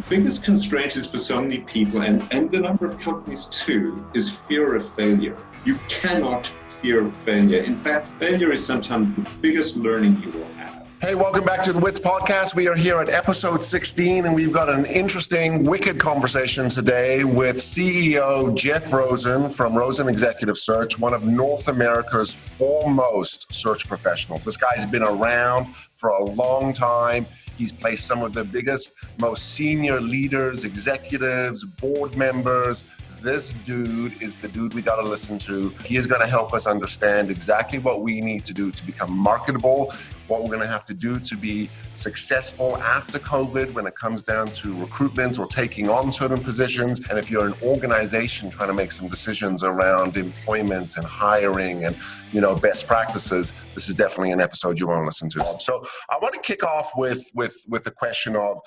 The biggest constraint is for so many people, and the number of companies too, is fear of failure. You cannot fear failure. In fact, failure is sometimes the biggest learning you will have. Hey, welcome back to the WITS podcast. We are here at episode 16, and we've got an interesting, wicked conversation today with CEO Jeff Rosin from Rosin Executive Search, one of North America's foremost search professionals. This guy's been around for a long time. He's placed some of the biggest, most senior leaders, executives, board members. This dude is the dude we got to listen to. He is going to help us understand exactly what we need to do to become marketable, what we're going to have to do to be successful after COVID when it comes down to recruitment or taking on certain positions. And if you're an organization trying to make some decisions around employment and hiring and, best practices, this is definitely an episode you want to listen to. So I want to kick off with the question of,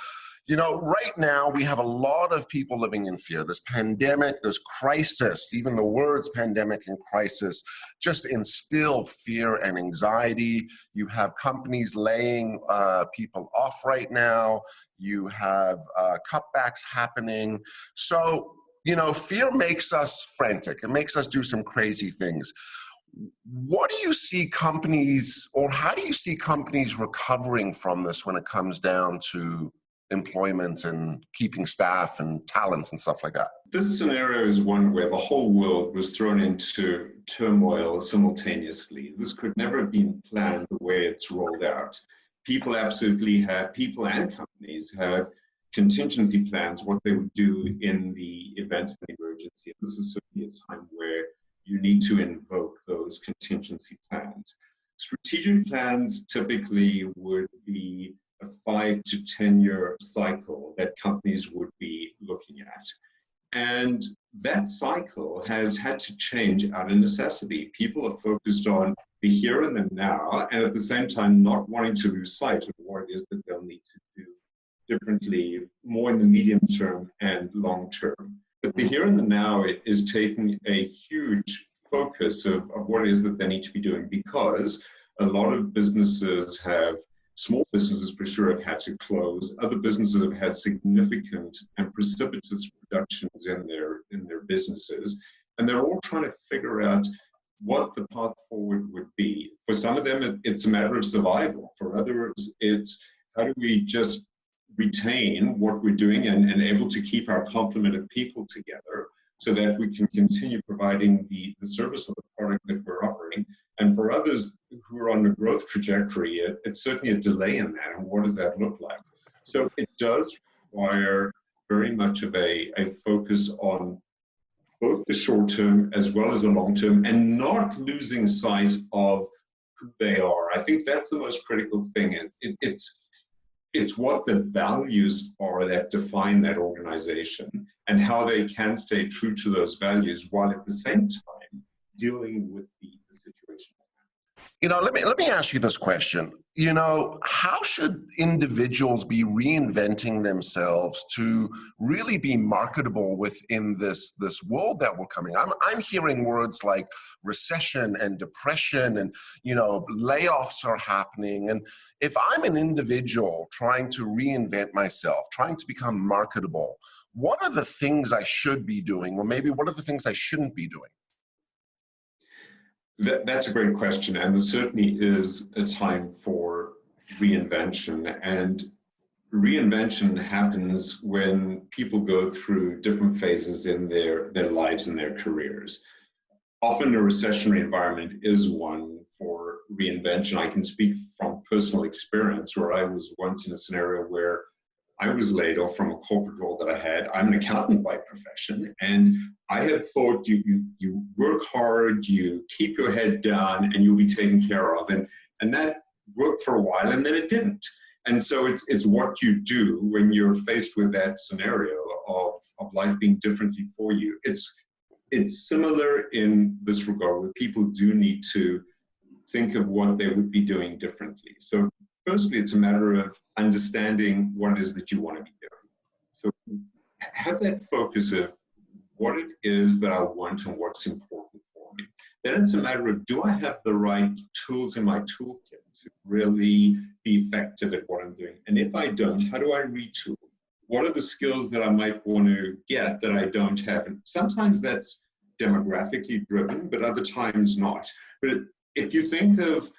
right now we have a lot of people living in fear. This pandemic, this crisis, even the words pandemic and crisis just instill fear and anxiety. You have companies laying people off right now. You have cutbacks happening. So, fear makes us frantic. It makes us do some crazy things. What do you see companies, or how do you see companies recovering from this when it comes down to employment and keeping staff and talents and stuff like that? This scenario is one where the whole world was thrown into turmoil simultaneously. This could never have been planned the way it's rolled out. People and companies have contingency plans, what they would do in the event of an emergency. This is certainly a time where you need to invoke those contingency plans. Strategic plans typically would be a 5 to 10 year cycle that companies would be looking at. And that cycle has had to change out of necessity. People are focused on the here and the now, and at the same time not wanting to lose sight of what it is that they'll need to do differently, more in the medium term and long term. But the here and the now is taking a huge focus of what it is that they need to be doing, because a lot of small businesses for sure have had to close. Other businesses have had significant and precipitous reductions in their businesses. And they're all trying to figure out what the path forward would be. For some of them, it's a matter of survival. For others, it's how do we just retain what we're doing and able to keep our complement of people together so that we can continue providing the service or the product that we're offering. And for others who are on a growth trajectory, it's certainly a delay in that. And what does that look like? So it does require very much of a focus on both the short term as well as the long term, and not losing sight of who they are. I think that's the most critical thing. It's what the values are that define that organization and how they can stay true to those values while at the same time dealing with the situation. Let me ask you this question. How should individuals be reinventing themselves to really be marketable within this world that we're coming? I'm hearing words like recession and depression and, layoffs are happening. And if I'm an individual trying to reinvent myself, trying to become marketable, what are the things I should be doing? Or maybe what are the things I shouldn't be doing? That's a great question, and there certainly is a time for reinvention. And reinvention happens when people go through different phases in their lives and their careers. Often a recessionary environment is one for reinvention. I can speak from personal experience where I was once in a scenario where I was laid off from a corporate role that I had. I'm an accountant by profession, and I had thought you work hard, you keep your head down, and you'll be taken care of. And that worked for a while, and then it didn't. And so it's what you do when you're faced with that scenario of life being differently for you. It's similar in this regard, where people do need to think of what they would be doing differently. So firstly, it's a matter of understanding what it is that you want to be doing. So have that focus of what it is that I want and what's important for me. Then it's a matter of, do I have the right tools in my toolkit to really be effective at what I'm doing? And if I don't, how do I retool? what are the skills that I might want to get that I don't have? And sometimes that's demographically driven, but other times not. But if you think of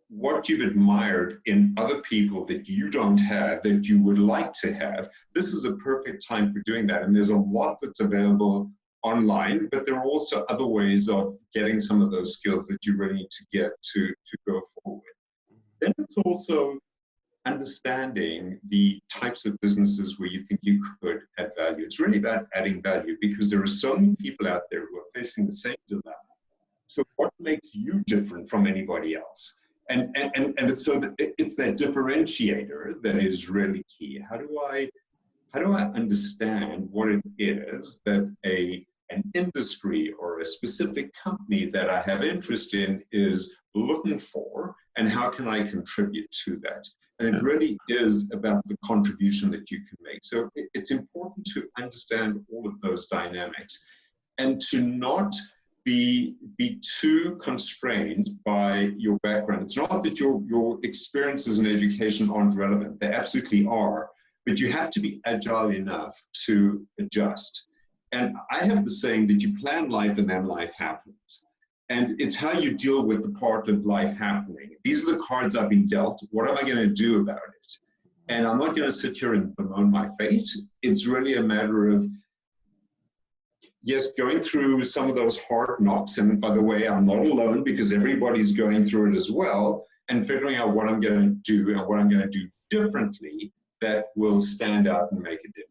what you've admired in other people that you don't have, that you would like to have, this is a perfect time for doing that. And there's a lot that's available online, but there are also other ways of getting some of those skills that you really need to get to go forward. Then it's also understanding the types of businesses where you think you could add value. It's really about adding value because there are so many people out there who are facing the same dilemma. So what makes you different from anybody else? And so it's that differentiator that is really key. How do I understand what it is that an industry or a specific company that I have interest in is looking for, and how can I contribute to that? And it really is about the contribution that you can make. So it's important to understand all of those dynamics and to not be too constrained by your background. It's not that your experiences in education aren't relevant. They absolutely are. But you have to be agile enough to adjust. And I have the saying that you plan life and then life happens. And it's how you deal with the part of life happening. These are the cards I've been dealt. What am I going to do about it? And I'm not going to sit here and bemoan my fate. It's really a matter of, yes, going through some of those hard knocks. And by the way, I'm not alone because everybody's going through it as well. And figuring out what I'm going to do and what I'm going to do differently that will stand out and make a difference.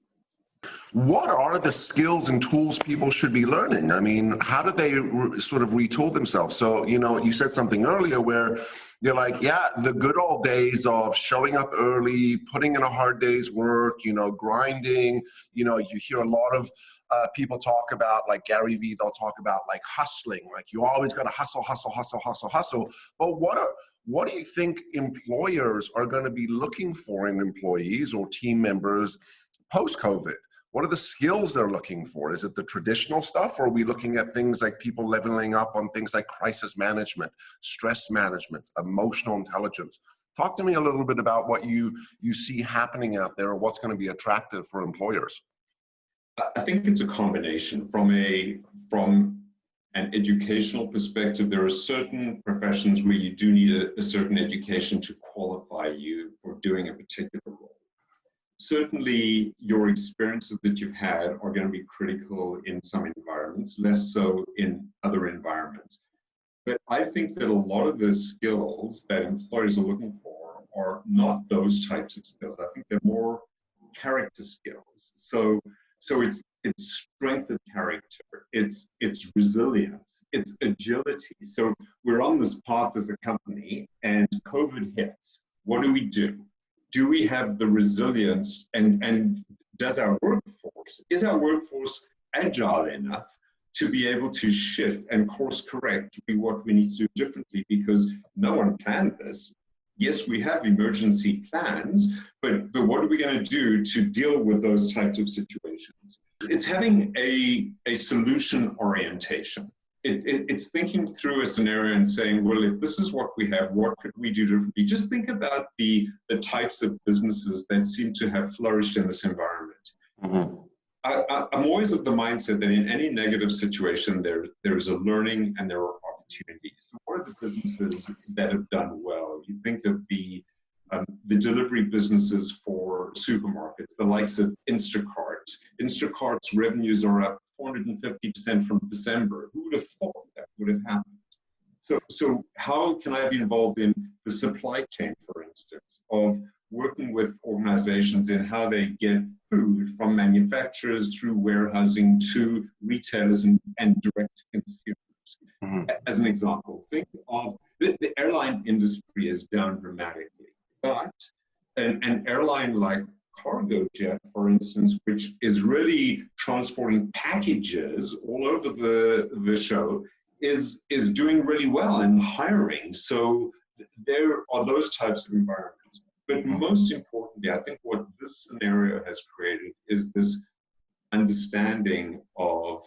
What are the skills and tools people should be learning? I mean, how do they sort of retool themselves? So, you said something earlier where you're like, yeah, the good old days of showing up early, putting in a hard day's work, grinding, you hear a lot of people talk about, like Gary Vee, they'll talk about like hustling, like you always got to hustle. But what do you think employers are going to be looking for in employees or team members post-COVID? What are the skills they're looking for? Is it the traditional stuff, or are we looking at things like people leveling up on things like crisis management, stress management, emotional intelligence? Talk to me a little bit about what you see happening out there, or what's going to be attractive for employers. I think it's a combination. From an educational perspective, there are certain professions where you do need a certain education to qualify you for doing a particular role. Certainly, your experiences that you've had are going to be critical in some environments, less so in other environments. But I think that a lot of the skills that employers are looking for are not those types of skills. I think they're more character skills. So it's strength of character, it's resilience, it's agility. So we're on this path as a company, and COVID hits. What do? Do we have the resilience, and is our workforce agile enough to be able to shift and course correct to be what we need to do differently? Because no one planned this. Yes, we have emergency plans, but what are we going to do to deal with those types of situations? It's having a solution orientation. It's thinking through a scenario and saying, well, if this is what we have, what could we do differently? Just think about the types of businesses that seem to have flourished in this environment. Mm-hmm. I'm always of the mindset that in any negative situation, there is a learning and there are opportunities. So what are the businesses that have done well? You think of the delivery businesses for supermarkets, the likes of Instacart. Instacart's revenues are up 450% from December. Who would have thought that would have happened? So how can I be involved in the supply chain, for instance, of working with organizations in how they get food from manufacturers through warehousing to retailers and direct to consumers? Mm-hmm. As an example, think of the airline industry is down dramatically. But an airline like Cargojet, for instance, which is really transporting packages all over the show, is doing really well and hiring. So there are those types of environments. But most importantly, I think what this scenario has created is this understanding of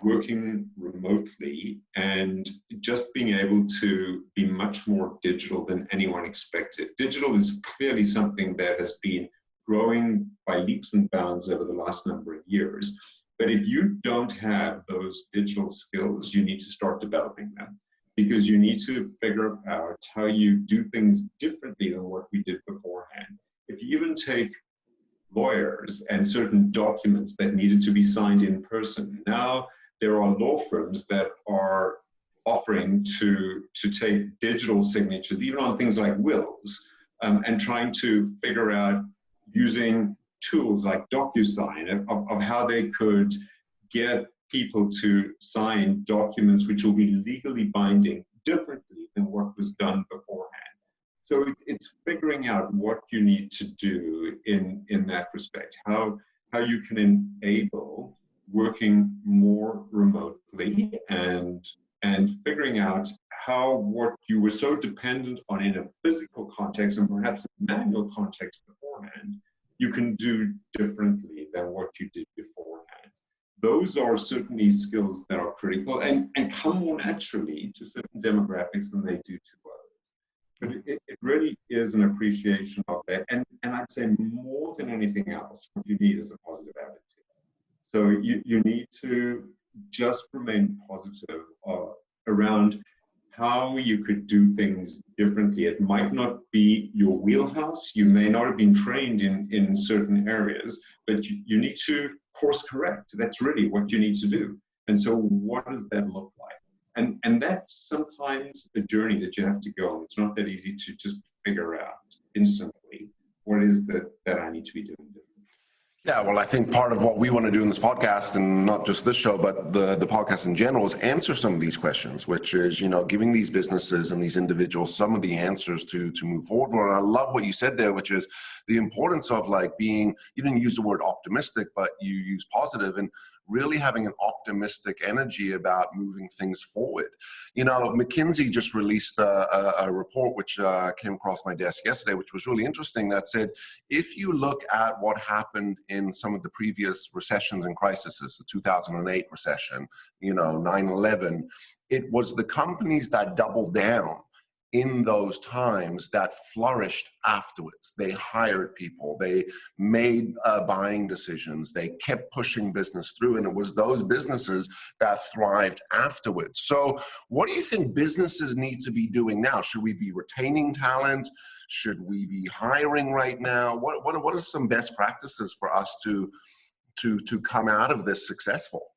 working remotely and just being able to be much more digital than anyone expected. Digital is clearly something that has been growing by leaps and bounds over the last number of years. But if you don't have those digital skills, you need to start developing them, because you need to figure out how you do things differently than what we did beforehand. If you even take lawyers and certain documents that needed to be signed in person, now there are law firms that are offering to take digital signatures, even on things like wills, and trying to figure out, using tools like DocuSign, of how they could get people to sign documents which will be legally binding differently than what was done beforehand. So it's figuring out what you need to do in that respect, how you can enable working more remotely, and figuring out how what you were so dependent on in a physical context and perhaps a manual context beforehand, you can do differently than what you did beforehand. Those are certainly skills that are critical and come more naturally to certain demographics than they do to others. But it really is an appreciation of that. And I'd say more than anything else, what you need is a positive attitude. So you need to just remain positive around how you could do things differently. It might not be your wheelhouse. You may not have been trained in certain areas, but you need to course correct. That's really what you need to do. And so what does that look like? And that's sometimes a journey that you have to go on. It's not that easy to just figure out instantly what is that I need to be doing differently. Yeah, well, I think part of what we want to do in this podcast, and not just this show, but the podcast in general, is answer some of these questions, which is, giving these businesses and these individuals some of the answers to move forward. And I love what you said there, which is the importance of being, you didn't use the word optimistic, but you use positive, and really having an optimistic energy about moving things forward. McKinsey just released a report which came across my desk yesterday, which was really interesting, that said, if you look at what happened in some of the previous recessions and crises, the 2008 recession, 9/11, it was the companies that doubled down in those times that flourished afterwards. They hired people, they made buying decisions, they kept pushing business through, and it was those businesses that thrived afterwards. So what do you think businesses need to be doing now? Should we be retaining talent? Should we be hiring right now? What are some best practices for us to come out of this successful?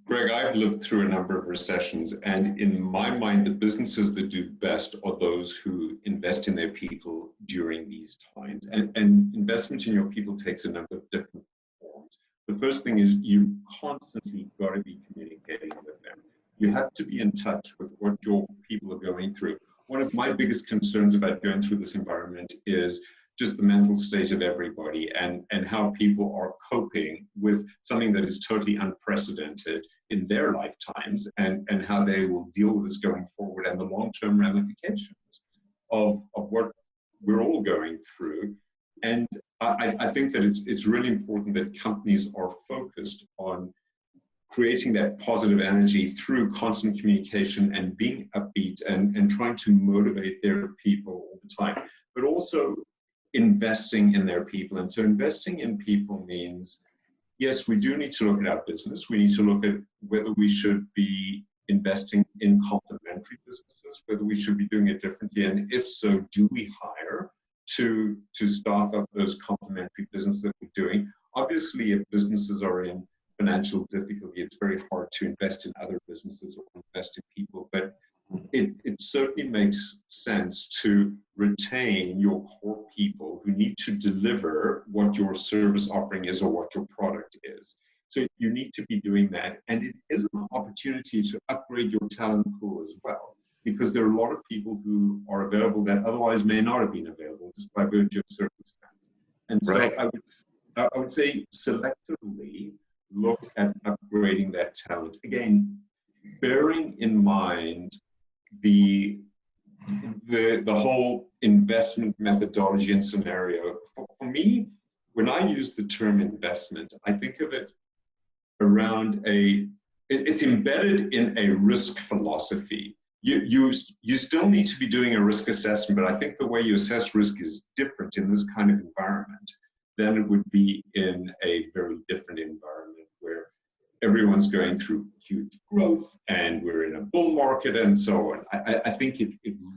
Greg, I've lived through a number of recessions, and in my mind, the businesses that do best are those who invest in their people during these times. And investment in your people takes a number of different forms. The first thing is you constantly got to be communicating with them. You have to be in touch with what your people are going through. One of my biggest concerns about going through this environment is just the mental state of everybody and how people are coping with something that is totally unprecedented in their lifetimes, and how they will deal with this going forward, and the long-term ramifications of what we're all going through. And I think that it's really important that companies are focused on creating that positive energy through constant communication and being upbeat and trying to motivate their people all the time, but also investing in their people. And so investing in people means, yes, we do need to look at our business. We need to look at whether we should be investing in complementary businesses, whether we should be doing it differently. And if so, do we hire to staff up those complementary businesses that we're doing? Obviously, if businesses are in financial difficulty, it's very hard to invest in other businesses or invest in people. But it certainly makes sense to retain your core people who need to deliver what your service offering is or what your product is. So you need to be doing that. And it is an opportunity to upgrade your talent pool as well, because there are a lot of people who are available that otherwise may not have been available just by virtue of circumstance. And so right. I would say selectively look at upgrading that talent. Again, bearing in mind the whole investment methodology and scenario. For me, when I use the term investment, I think of it around it's embedded in a risk philosophy. you still need to be doing a risk assessment, but I think the way you assess risk is different in this kind of environment than it would be in a very different environment where everyone's going through huge growth and we're in a bull market and so on. I think it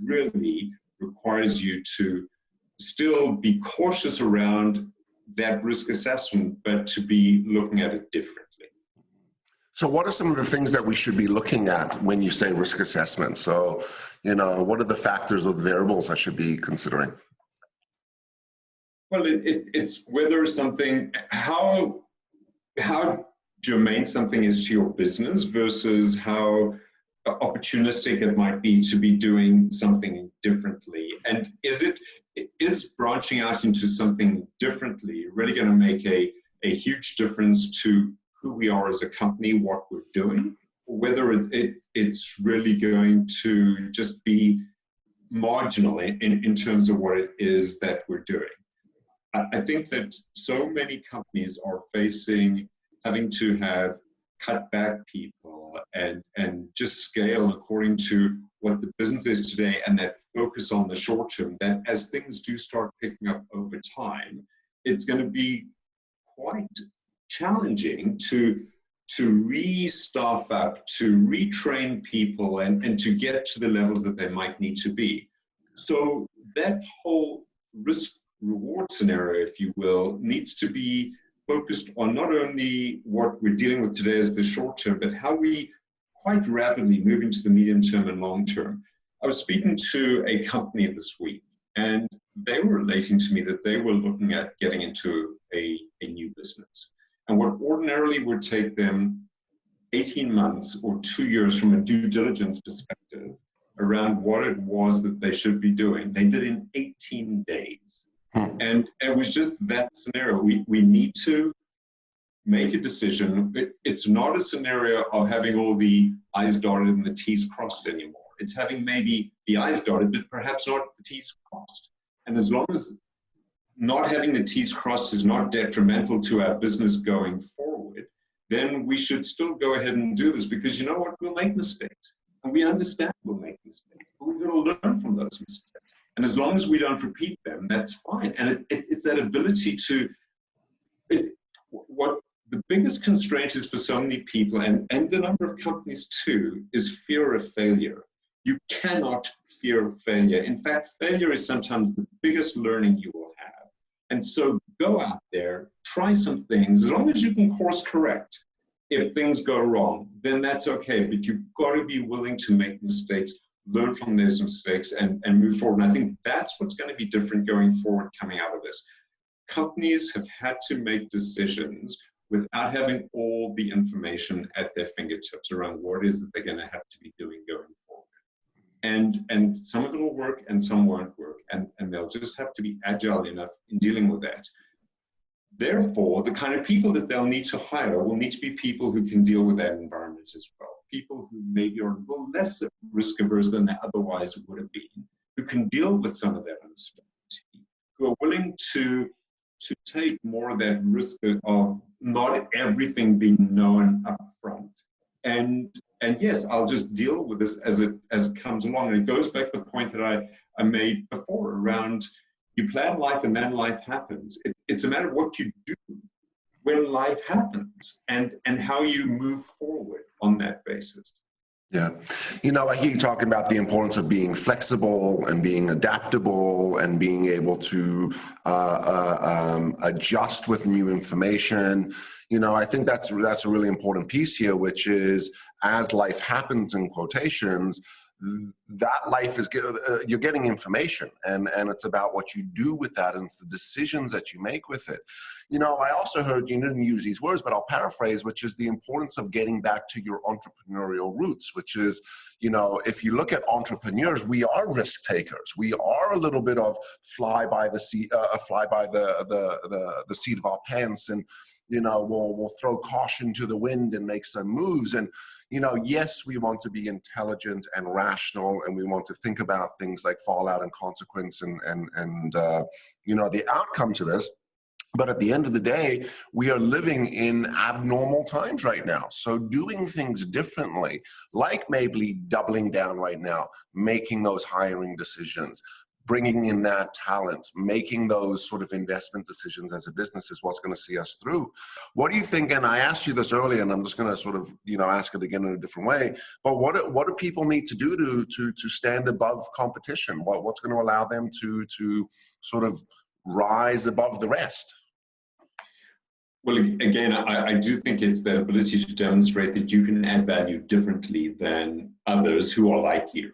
really requires you to still be cautious around that risk assessment, but to be looking at it differently. So what are some of the things that we should be looking at when you say risk assessment? So, what are the factors or the variables I should be considering? Well, it's whether something, how germane something is to your business versus how opportunistic it might be to be doing something differently. And is branching out into something differently really going to make a huge difference to who we are as a company, what we're doing, or whether it's really going to just be marginal in terms of what it is that we're doing. I think that so many companies are having to have cut back people and just scale according to what the business is today, and that focus on the short term, that as things do start picking up over time, it's going to be quite challenging to re-staff up, to retrain people, and to get to the levels that they might need to be. So that whole risk-reward scenario, if you will, needs to be focused on not only what we're dealing with today as the short term, but how we quite rapidly move into the medium term and long term. I was speaking to a company this week, and they were relating to me that they were looking at getting into a new business. And what ordinarily would take them 18 months or 2 years from a due diligence perspective around what it was that they should be doing, they did in 18 days. And it was just that scenario. We need to make a decision. It's not a scenario of having all the I's dotted and the T's crossed anymore. It's having maybe the I's dotted, but perhaps not the T's crossed. And as long as not having the T's crossed is not detrimental to our business going forward, then we should still go ahead and do this, because you know what? We'll make mistakes. And we understand we'll make mistakes, but we've got to learn from those mistakes. And as long as we don't repeat them, that's fine. And it's that ability what the biggest constraint is for so many people, and the number of companies too, is fear of failure. You cannot fear failure. In fact, failure is sometimes the biggest learning you will have. And so go out there, try some things. As long as you can course correct, if things go wrong, then that's okay. But you've got to be willing to make mistakes, learn from those mistakes, and move forward. And I think that's what's going to be different going forward coming out of this. Companies have had to make decisions without having all the information at their fingertips around what it is that they're going to have to be doing going forward. And some of it will work and some won't work. And they'll just have to be agile enough in dealing with that. Therefore, the kind of people that they'll need to hire will need to be people who can deal with that environment as well. People who maybe are a little less risk averse than they otherwise would have been, who can deal with some of that uncertainty, who are willing to take more of that risk of not everything being known up front. And yes, I'll just deal with this as it comes along. And it goes back to the point that I made before around you plan life and then life happens. It's a matter of what you do when life happens and how you move forward on that basis. Yeah. I hear you talking about the importance of being flexible and being adaptable and being able to adjust with new information. I think that's a really important piece here, which is as life happens in quotations, that life is you're getting information, and it's about what you do with that, and it's the decisions that you make with it. I also heard, you didn't use these words, but I'll paraphrase, which is the importance of getting back to your entrepreneurial roots, which is, if you look at entrepreneurs, we are risk takers. We are a little bit of fly by the seat of our pants, and we'll throw caution to the wind and make some moves. And yes, we want to be intelligent and rational, and we want to think about things like fallout and consequence and the outcome to this. But at the end of the day, we are living in abnormal times right now. So doing things differently, like maybe doubling down right now, making those hiring decisions, bringing in that talent, making those sort of investment decisions as a business is what's going to see us through. What do you think? And I asked you this earlier, and I'm just going to sort of, ask it again in a different way. But what do people need to do to stand above competition? What's going to allow them to sort of rise above the rest? Well, again, I do think it's the ability to demonstrate that you can add value differently than others who are like you.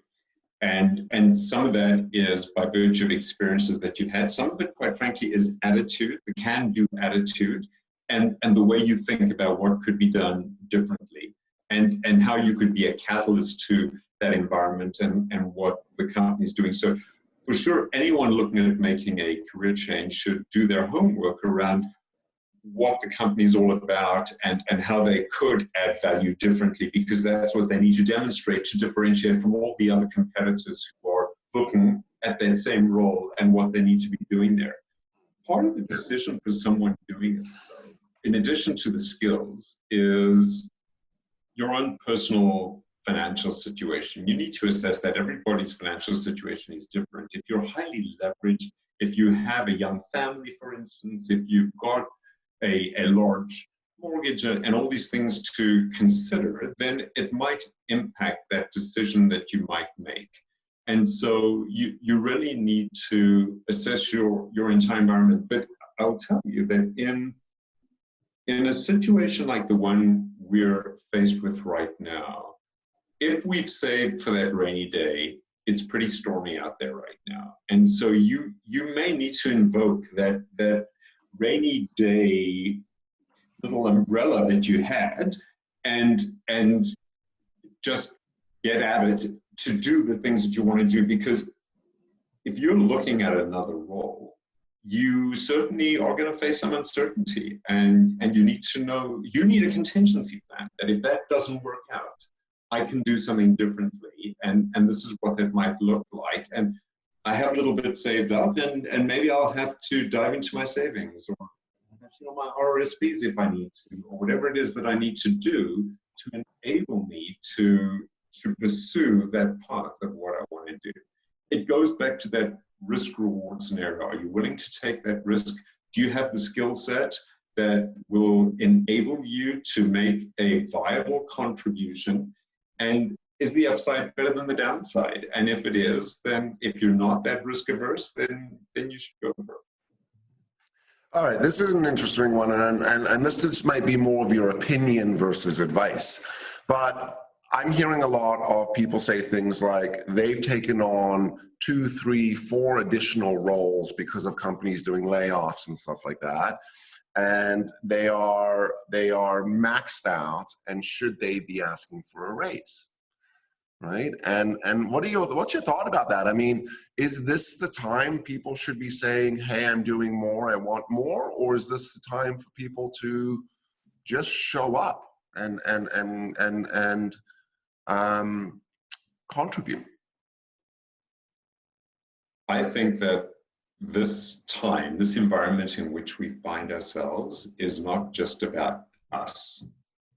And some of that is by virtue of experiences that you've had. Some of it, quite frankly, is attitude, the can-do attitude, and the way you think about what could be done differently, and how you could be a catalyst to that environment and what the company is doing. So for sure, anyone looking at making a career change should do their homework around what the company is all about and how they could add value differently, because that's what they need to demonstrate to differentiate from all the other competitors who are looking at that same role and what they need to be doing there. Part of the decision for someone doing it, though, in addition to the skills, is your own personal financial situation. You need to assess that everybody's financial situation is different. If you're highly leveraged, if you have a young family, for instance, if you've got a large mortgage and all these things to consider, then it might impact that decision that you might make. And so you really need to assess your entire environment. But I'll tell you that in a situation like the one we're faced with right now, if we've saved for that rainy day, it's pretty stormy out there right now. And so you may need to invoke that rainy day little umbrella that you had and just get at it to do the things that you want to do. Because if you're looking at another role, you certainly are going to face some uncertainty, and you need to know, you need a contingency plan that if that doesn't work out, I can do something differently, and this is what that might look like. And I have a little bit saved up, and maybe I'll have to dive into my savings or my RRSPs if I need to, or whatever it is that I need to do to enable me to pursue that path of what I want to do. It goes back to that risk-reward scenario. Are you willing to take that risk? Do you have the skill set that will enable you to make a viable contribution? And is the upside better than the downside? And if it is, then if you're not that risk averse, then you should go for it. All right, this is an interesting one, and this just might be more of your opinion versus advice. But I'm hearing a lot of people say things like they've taken on 2, 3, 4 additional roles because of companies doing layoffs and stuff like that. And they are maxed out, and should they be asking for a raise? Right? And what's your thought about that? I mean, is this the time people should be saying, hey, I'm doing more, I want more? Or is this the time for people to just show up and contribute? I think that this time, this environment in which we find ourselves is not just about us.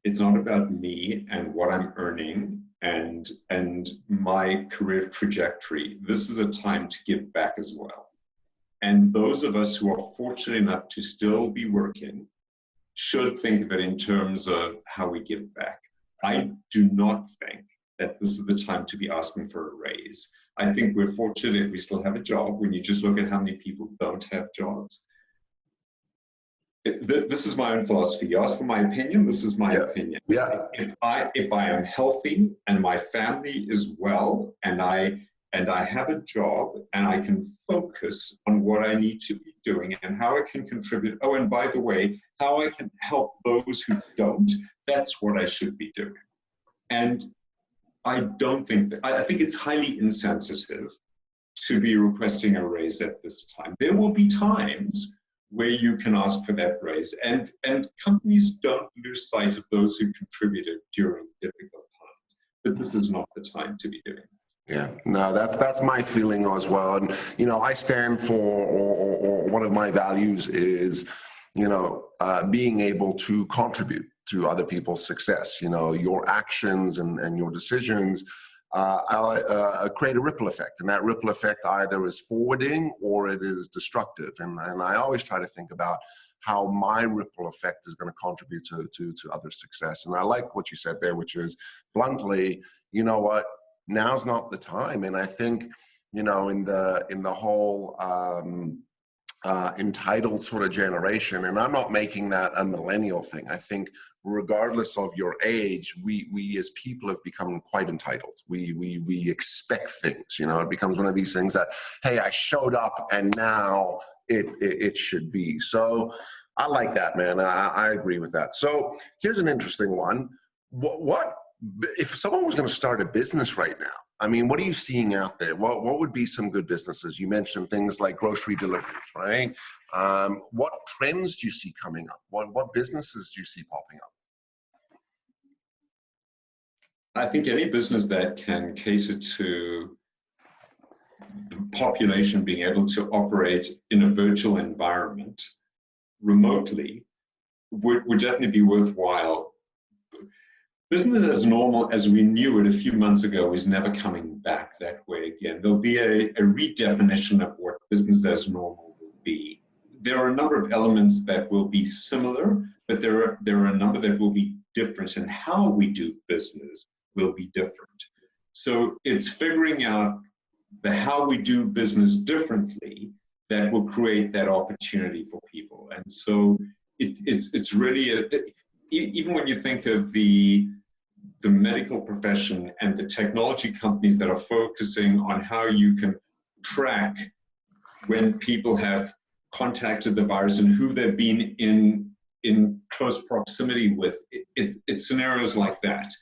It's not about me and what I'm earning and my career trajectory. This is a time to give back as well. And those of us who are fortunate enough to still be working should think of it in terms of how we give back. I do not think that this is the time to be asking for a raise. I think we're fortunate if we still have a job. When you just look at how many people don't have jobs. This is my own philosophy. You ask for my opinion, this is my opinion. Yeah. If I am healthy and my family is well and I have a job and I can focus on what I need to be doing and how I can contribute. Oh, and by the way, how I can help those who don't, that's what I should be doing. And I think it's highly insensitive to be requesting a raise at this time. There will be times where you can ask for that raise, and companies don't lose sight of those who contributed during difficult times, but this is not the time to be doing it. Yeah, no, that's my feeling as well. And, I stand for, or one of my values is being able to contribute to other people's success. Your actions and your decisions create a ripple effect, and that ripple effect either is forwarding or it is destructive. And I always try to think about how my ripple effect is going to contribute to other success. And I like what you said there, which is bluntly, you know what, now's not the time. And I think, in the whole entitled sort of generation, and I'm not making that a millennial thing. I think regardless of your age, we as people have become quite entitled. We expect things. It becomes one of these things that, hey, I showed up and now it should be. So I like that, man. I agree with that. So here's an interesting one. What if someone was going to start a business right now? I mean, what are you seeing out there? What would be some good businesses? You mentioned things like grocery delivery, right? What trends do you see coming up? What businesses do you see popping up? I think any business that can cater to the population being able to operate in a virtual environment remotely would definitely be worthwhile. Business as normal as we knew it a few months ago is never coming back that way again. There'll be a redefinition of what business as normal will be. There are a number of elements that will be similar, but there are a number that will be different, and how we do business will be different. So it's figuring out the how we do business differently that will create that opportunity for people. And so it's really even when you think of the medical profession and the technology companies that are focusing on how you can track when people have contacted the virus and who they've been in close proximity with, it's scenarios like that.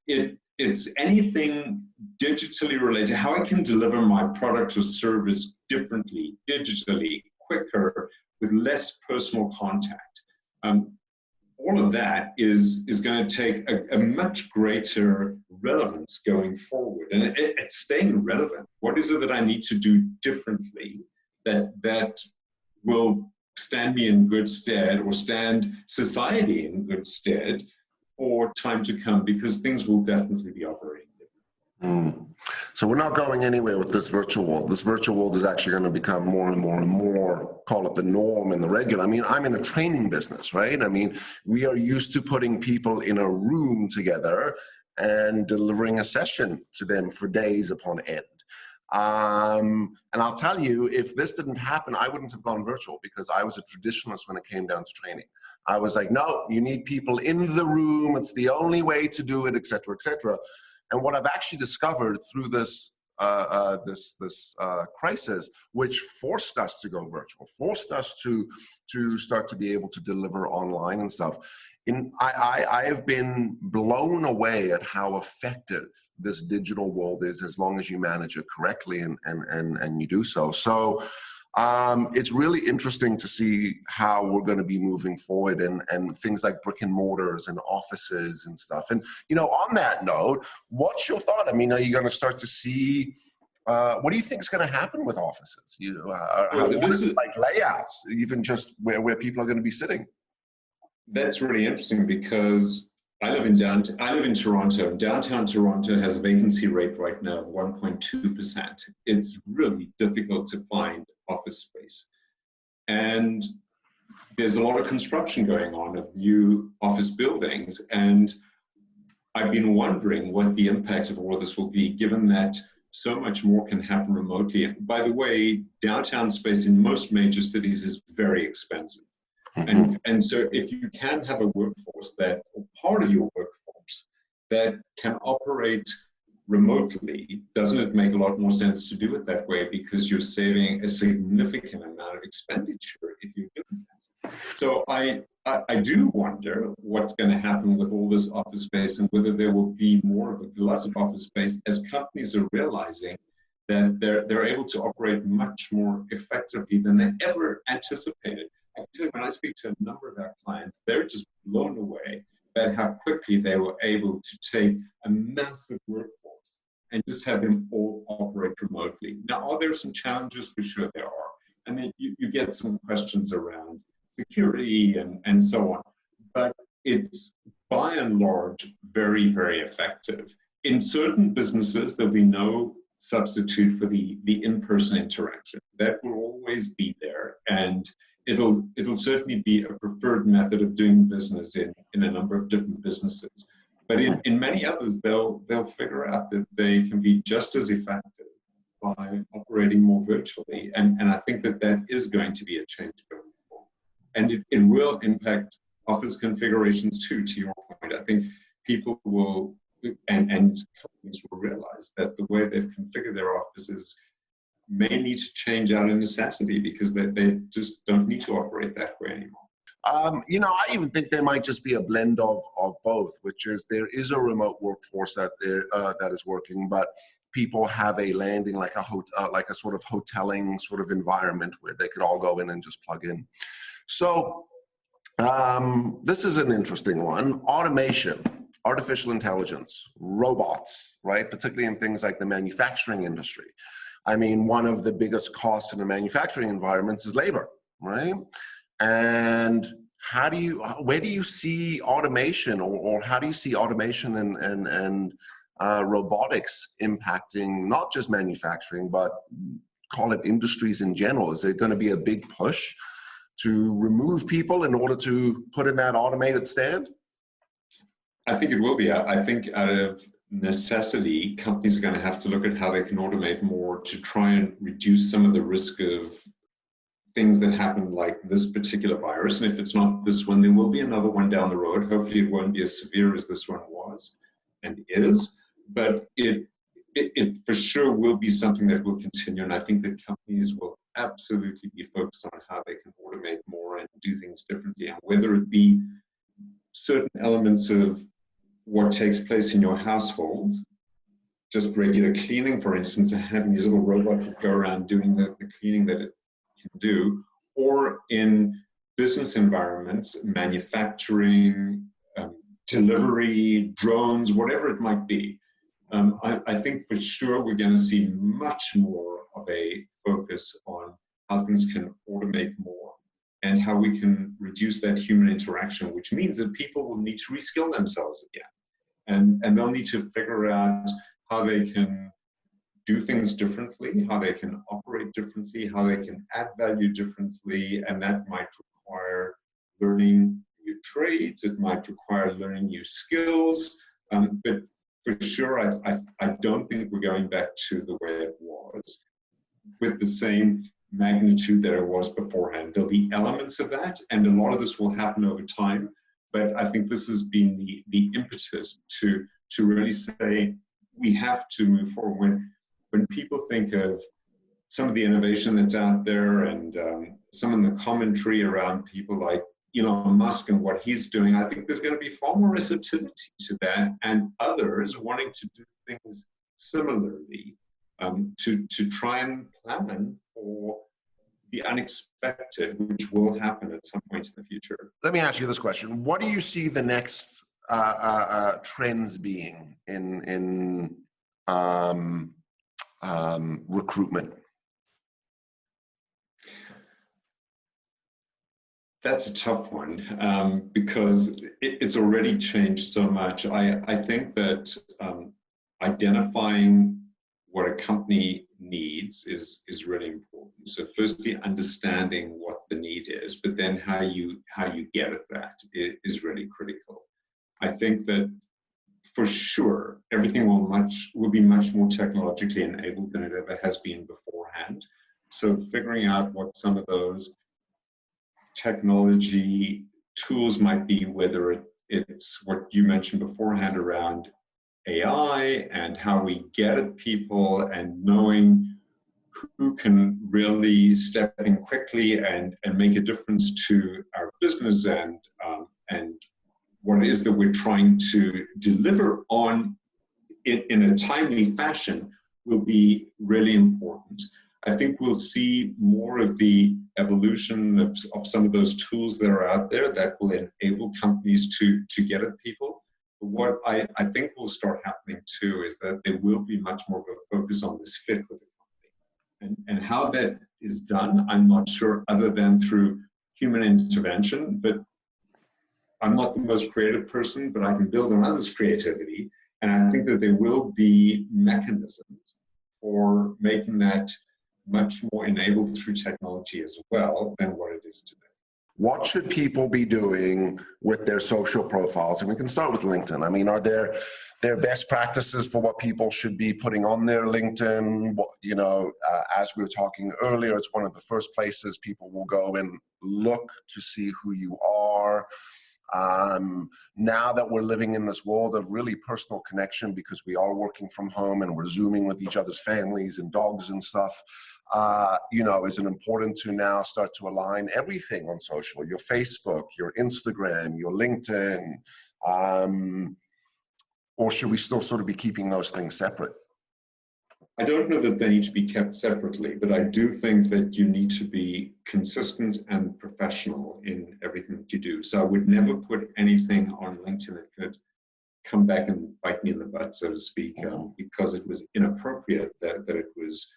It's anything digitally related, how I can deliver my product or service differently, digitally, quicker, with less personal contact. All of that is going to take a much greater relevance going forward. And it's staying relevant. What is it that I need to do differently that will stand me in good stead or stand society in good stead for time to come? Because things will definitely be operating differently. So we're not going anywhere with this virtual world. This virtual world is actually going to become more and more and more, call it the norm and the regular. I mean, I'm in a training business, right? I mean, we are used to putting people in a room together and delivering a session to them for days upon end. And I'll tell you, if this didn't happen, I wouldn't have gone virtual, because I was a traditionalist when it came down to training. I was like, no, you need people in the room. It's the only way to do it, et cetera, et cetera. And what I've actually discovered through this crisis, which forced us to go virtual, forced us to start to be able to deliver online and stuff. I have been blown away at how effective this digital world is, as long as you manage it correctly and you do so. So it's really interesting to see how we're going to be moving forward, and things like brick and mortars and offices and stuff. And, on that note, what's your thought? I mean, are you going to start to see, what do you think is going to happen with offices? Like layouts, even just where people are going to be sitting? That's really interesting, because I live in Toronto. Downtown Toronto has a vacancy rate right now of 1.2%. It's really difficult to find office space. And there's a lot of construction going on of new office buildings. And I've been wondering what the impact of all of this will be, given that so much more can happen remotely. And by the way, downtown space in most major cities is very expensive. And so if you can have a workforce or part of your workforce that can operate remotely, doesn't it make a lot more sense to do it that way? Because you're saving a significant amount of expenditure if you're doing that. So I do wonder what's going to happen with all this office space, and whether there will be more of a glut of office space as companies are realizing that they're able to operate much more effectively than they ever anticipated. I can tell you, when I speak to a number of our clients, they're just blown away by how quickly they were able to take a massive workforce and just have them all operate remotely. Now, are there some challenges? For sure there are. And then you get some questions around security and so on. But it's by and large very, very effective. In certain businesses, there'll be no substitute for the in-person interaction. That will always be there, and it'll certainly be a preferred method of doing business in a number of different businesses. But in many others, they'll figure out that they can be just as effective by operating more virtually, and I think that is going to be a change going forward. And it will impact office configurations too, to your point. I think people will, and companies will realize that the way they've configured their offices may need to change out of necessity because they just don't need to operate that way anymore. I even think there might just be a blend of both, which is there is a remote workforce that is working, but people have a landing like a sort of hoteling sort of environment where they could all go in and just plug in. So this is an interesting one. Automation, artificial intelligence, robots, right? Particularly in things like the manufacturing industry. I mean, one of the biggest costs in the manufacturing environments is labor, right? And where do you see automation, or how do you see automation and robotics impacting not just manufacturing, but call it industries in general? Is there going to be a big push to remove people in order to put in that automated stand? I think it will be. I think out of necessity, companies are going to have to look at how they can automate more to try and reduce some of the risk of things that happen like this particular virus. And if it's not this one, there will be another one down the road. Hopefully it won't be as severe as this one was and is, but it for sure will be something that will continue. And I think that companies will absolutely be focused on how they can automate more and do things differently. And whether it be certain elements of what takes place in your household, just regular cleaning, for instance, and having these little robots that go around doing the cleaning that it can do, or in business environments, manufacturing, delivery, drones, whatever it might be. I think for sure we're going to see much more of a focus on how things can automate more and how we can reduce that human interaction, which means that people will need to reskill themselves again. And they'll need to figure out how they can do things differently, how they can operate differently, how they can add value differently, and that might require learning new trades, it might require learning new skills, but for sure, I don't think we're going back to the way it was with the same magnitude that it was beforehand. There'll be elements of that, and a lot of this will happen over time, but I think this has been the impetus to really say we have to move forward. When people think of some of the innovation that's out there and some of the commentary around people like Elon Musk and what he's doing, I think there's going to be far more receptivity to that, and others wanting to do things similarly to try and plan for the unexpected, which will happen at some point in the future. Let me ask you this question. What do you see the next trends being in recruitment? That's a tough one because it's already changed so much. I think that identifying what a company needs is really important. So firstly, understanding what the need is, but then how you get at that is really critical. I think that for sure, everything will be much more technologically enabled than it ever has been beforehand. So figuring out what some of those technology tools might be, whether it's what you mentioned beforehand around AI and how we get at people and knowing who can really step in quickly and make a difference to our business and what it is that we're trying to deliver on in a timely fashion will be really important. I think we'll see more of the evolution of some of those tools that are out there that will enable companies to get at people. But what I think will start happening too is that there will be much more of a focus on this fit with the company. And how that is done, I'm not sure, other than through human intervention, but I'm not the most creative person, but I can build on others' creativity. And I think that there will be mechanisms for making that much more enabled through technology as well than what it is today. What should people be doing with their social profiles? And we can start with LinkedIn. I mean, are there best practices for what people should be putting on their LinkedIn? You know, as we were talking earlier, it's one of the first places people will go and look to see who you are. Now that we're living in this world of really personal connection because we are working from home and we're Zooming with each other's families and dogs and stuff, you know, is it important to now start to align everything on social, your Facebook, your Instagram, your LinkedIn, or should we still sort of be keeping those things separate? I don't know that they need to be kept separately, but I do think that you need to be consistent and professional in everything that you do. So I would never put anything on LinkedIn that could come back and bite me in the butt, so to speak, because it was inappropriate that it was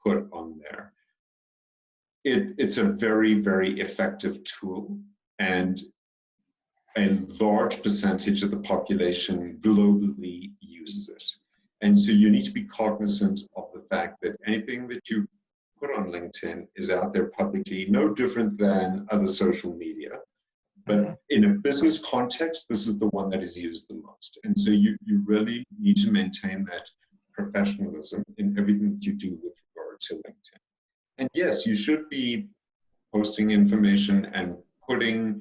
put on there. It's a very, very effective tool, and a large percentage of the population globally uses it. And so you need to be cognizant of the fact that anything that you put on LinkedIn is out there publicly, no different than other social media. But in a business context, this is the one that is used the most. And so you really need to maintain that professionalism in everything that you do with regard to LinkedIn. And yes, you should be posting information and putting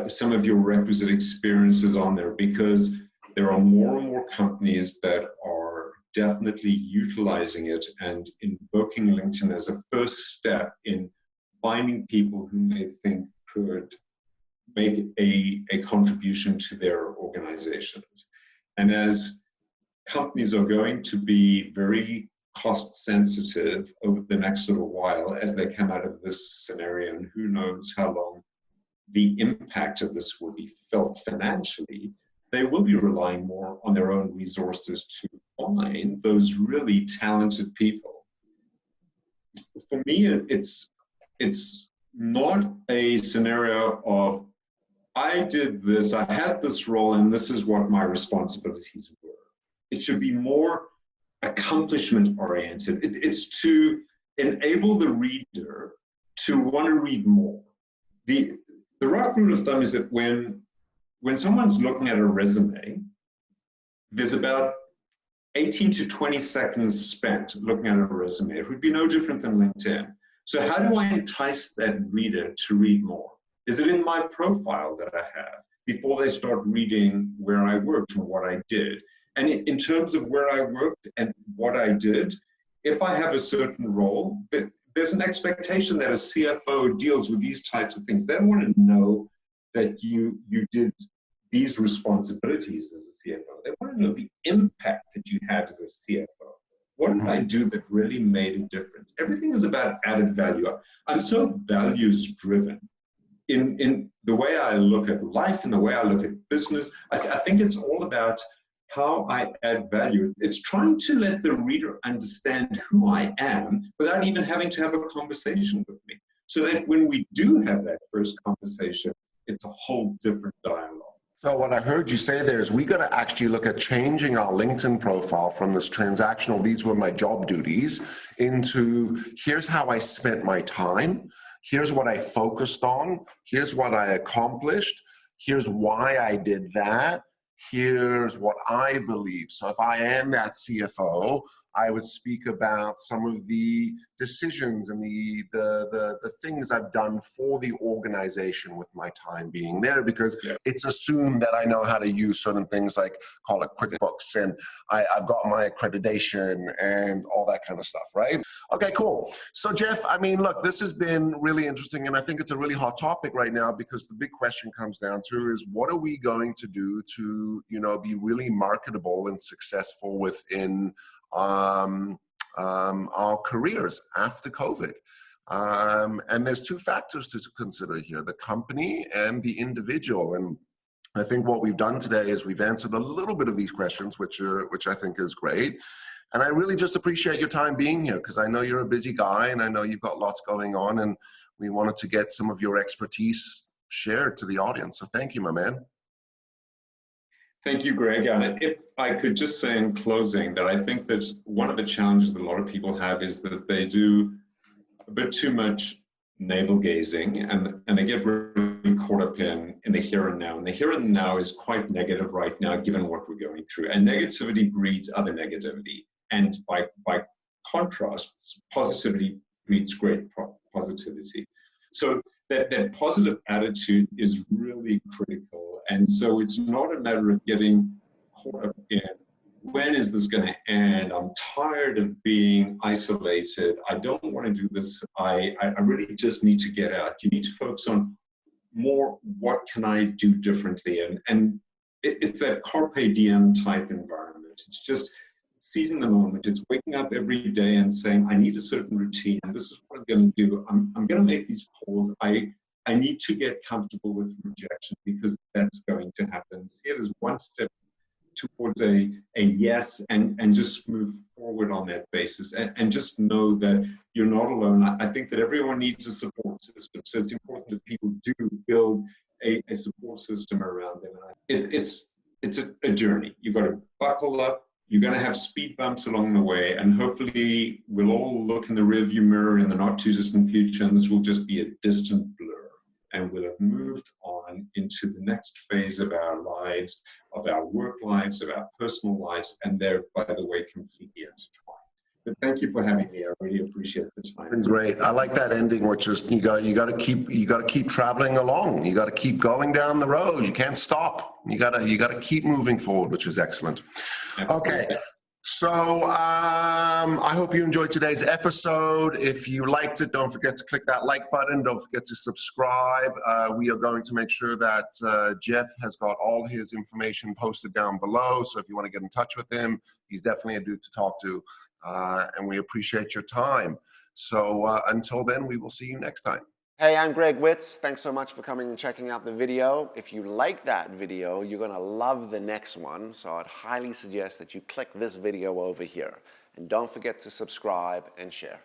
some of your requisite experiences on there, because there are more and more companies that are definitely utilizing it and invoking LinkedIn as a first step in finding people whom they think could make a contribution to their organizations. And as companies are going to be very cost sensitive over the next little while as they come out of this scenario, and who knows how long the impact of this will be felt financially, they will be relying more on their own resources to find those really talented people. For me, it's not a scenario of, I did this, I had this role, and this is what my responsibilities were. It should be more accomplishment oriented. It's to enable the reader to want to read more. The rough rule of thumb is that when someone's looking at a resume, there's about 18 to 20 seconds spent looking at a resume. It would be no different than LinkedIn. So how do I entice that reader to read more? Is it in my profile that I have before they start reading where I worked and what I did? And in terms of where I worked and what I did, if I have a certain role, there's an expectation that a CFO deals with these types of things. They want to know that you did these responsibilities as a CFO. They want to know the impact that you had as a CFO. What did I do that really made a difference? Everything is about added value. I'm so values driven in the way I look at life and the way I look at business. I think it's all about how I add value. It's trying to let the reader understand who I am without even having to have a conversation with me. So that when we do have that first conversation, it's a whole different dialogue. So what I heard you say there is we got to actually look at changing our LinkedIn profile from this transactional, these were my job duties, into here's how I spent my time, here's what I focused on, here's what I accomplished, here's why I did that, here's what I believe. So if I am that CFO, I would speak about some of the decisions and the things I've done for the organization with my time being there, because it's assumed that I know how to use certain things like call it QuickBooks, and I've got my accreditation and all that kind of stuff, right? Okay, cool. So Jeff, I mean, look, this has been really interesting, and I think it's a really hot topic right now, because the big question comes down to is what are we going to do to, you know, be really marketable and successful within our careers after COVID. And there's two factors to consider here, the company and the individual. And I think what we've done today is we've answered a little bit of these questions, which I think is great. And I really just appreciate your time being here, because I know you're a busy guy and I know you've got lots going on. And we wanted to get some of your expertise shared to the audience. So thank you, my man. Thank you, Greg. If I could just say in closing that I think that one of the challenges that a lot of people have is that they do a bit too much navel gazing, and they get really caught up in the here and now. And the here and now is quite negative right now, given what we're going through. And negativity breeds other negativity. And by contrast, positivity breeds great positivity. So that positive attitude is really critical. And so it's not a matter of getting caught up in, when is this going to end? I'm tired of being isolated. I don't want to do this. I really just need to get out. You need to focus on more, what can I do differently? And it's a carpe diem type environment. It's just seizing the moment. It's waking up every day and saying, I need a certain routine. And this is what I'm going to do. I'm going to make these calls. I need to get comfortable with rejection, because that's going to happen. See it as one step towards a yes, and just move forward on that basis, and just know that you're not alone. I think that everyone needs a support system, so it's important that people do build a support system around them. It's a journey. You've got to buckle up. You're going to have speed bumps along the way, and hopefully we'll all look in the rearview mirror in the not too distant future, and this will just be a distant blur. And we'll have moved on into the next phase of our lives, of our work lives, of our personal lives, and they're, by the way, completely intertwined. But thank you for having me. I really appreciate the time. Great. I like that ending, which is you got to keep traveling along. You got to keep going down the road. You can't stop. You got to keep moving forward, which is excellent. Absolutely. Okay. So I hope you enjoyed today's episode. If you liked it, don't forget to click that like button. Don't forget to subscribe. We are going to make sure that Jeff has got all his information posted down below. So if you want to get in touch with him, he's definitely a dude to talk to. And we appreciate your time. So until then, we will see you next time. Hey, I'm Greg Witz. Thanks so much for coming and checking out the video. If you like that video, you're going to love the next one. So I'd highly suggest that you click this video over here. And don't forget to subscribe and share.